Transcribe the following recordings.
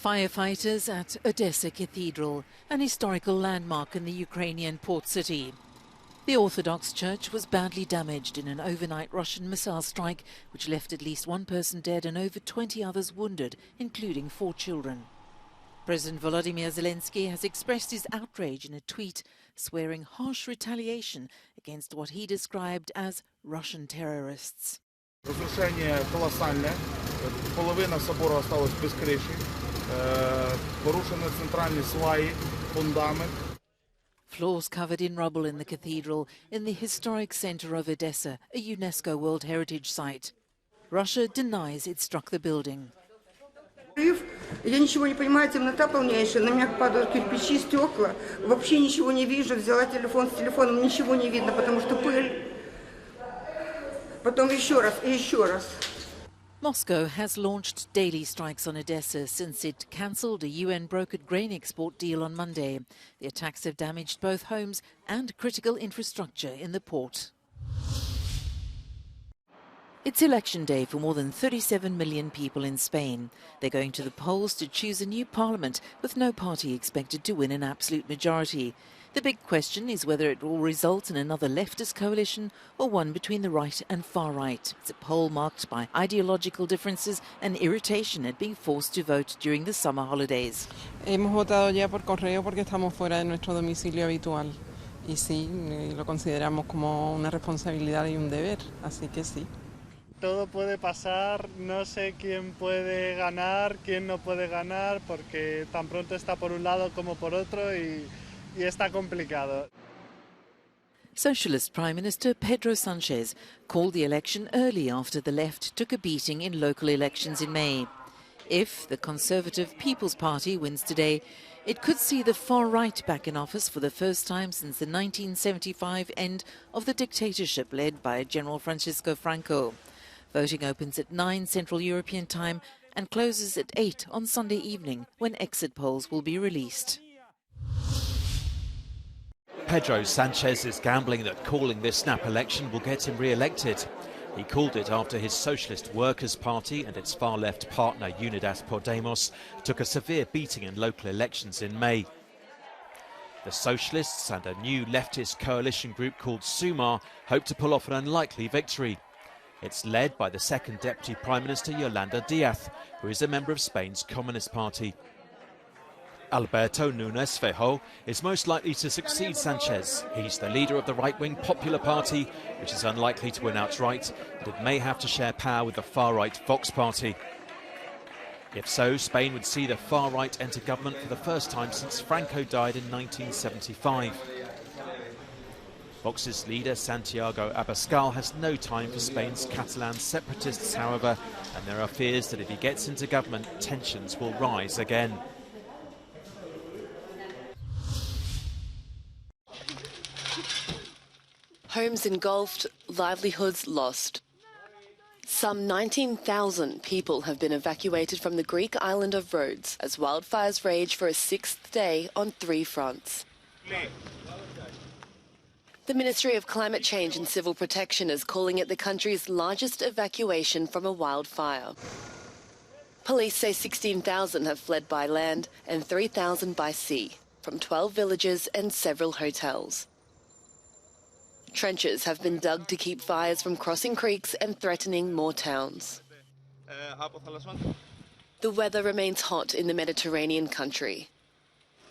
Firefighters at Odessa Cathedral, an historical landmark in the Ukrainian port city. The Orthodox Church was badly damaged in an overnight Russian missile strike, which left at least one person dead and over 20 others wounded, including 4 children. President Volodymyr Zelensky has expressed his outrage in a tweet, swearing harsh retaliation against what he described as Russian terrorists. Разрушение колоссальное. Половина собора осталась без крыши. Порушены центральные сваи, фундамент. Floors covered in rubble in the cathedral in the historic centre of Odessa, a UNESCO World Heritage Site. Russia denies it struck the building. Я ничего не понимаю, темнота полнейшая, на меня падают кирпичи, стекла, вообще ничего не вижу, взяла телефон, с телефоном ничего не видно, потому что пыль. Потом еще раз и еще раз. Moscow has launched daily strikes on Odessa since it cancelled a UN-brokered grain export deal on Monday. The attacks have damaged both homes and critical infrastructure in the port. It's election day for more than 37 million people in Spain. They're going to the polls to choose a new parliament with no party expected to win an absolute majority. The big question is whether it will result in another leftist coalition or one between the right and far right. It's a poll marked by ideological differences and irritation at being forced to vote during the summer holidays. Hemos votado ya por correo porque estamos fuera de nuestro domicilio habitual. Y sí, lo consideramos como una responsabilidad y un deber, así que sí. Todo puede pasar, no sé quién puede ganar, quién no puede ganar, porque tan pronto está por un lado como por otro y está complicado. Socialist Prime Minister Pedro Sánchez called the election early after the left took a beating in local elections in May. If the Conservative People's Party wins today, it could see the far right back in office for the first time since the 1975 end of the dictatorship led by General Francisco Franco. Voting opens at 9 Central European time and closes at 8 on Sunday evening, when exit polls will be released. Pedro Sánchez is gambling that calling this snap election will get him re-elected. He called it after his Socialist Workers' Party and its far-left partner Unidas Podemos took a severe beating in local elections in May. The Socialists and a new leftist coalition group called Sumar hope to pull off an unlikely victory. It's led by the second Deputy Prime Minister Yolanda Díaz, who is a member of Spain's Communist Party. Alberto Núñez Feijóo is most likely to succeed Sánchez. He's the leader of the right-wing Popular Party, which is unlikely to win outright, but it may have to share power with the far-right Vox Party. If so, Spain would see the far-right enter government for the first time since Franco died in 1975. Vox's leader Santiago Abascal has no time for Spain's Catalan separatists, however, and there are fears that if he gets into government, tensions will rise again. Homes engulfed, livelihoods lost. Some 19,000 people have been evacuated from the Greek island of Rhodes as wildfires rage for a 6th day on 3 fronts. The Ministry of Climate Change and Civil Protection is calling it the country's largest evacuation from a wildfire. Police say 16,000 have fled by land and 3,000 by sea, from 12 villages and several hotels. Trenches have been dug to keep fires from crossing creeks and threatening more towns. The weather remains hot in the Mediterranean country.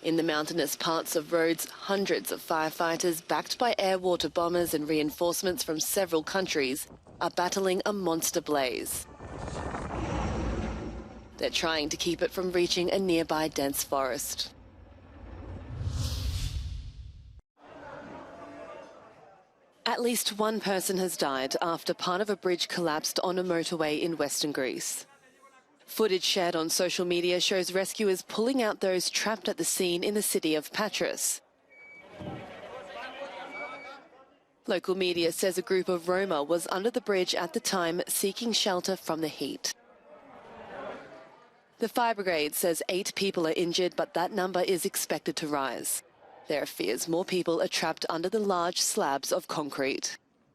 In the mountainous parts of Rhodes, hundreds of firefighters, backed by air-water bombers and reinforcements from several countries, are battling a monster blaze. They're trying to keep it from reaching a nearby dense forest. At least one person has died after part of a bridge collapsed on a motorway in western Greece. Footage shared on social media shows rescuers pulling out those trapped at the scene in the city of Patras. Local media says a group of Roma was under the bridge at the time, seeking shelter from the heat. The fire brigade says 8 people are injured, but that number is expected to rise. There are fears more people are trapped under the large slabs of concrete.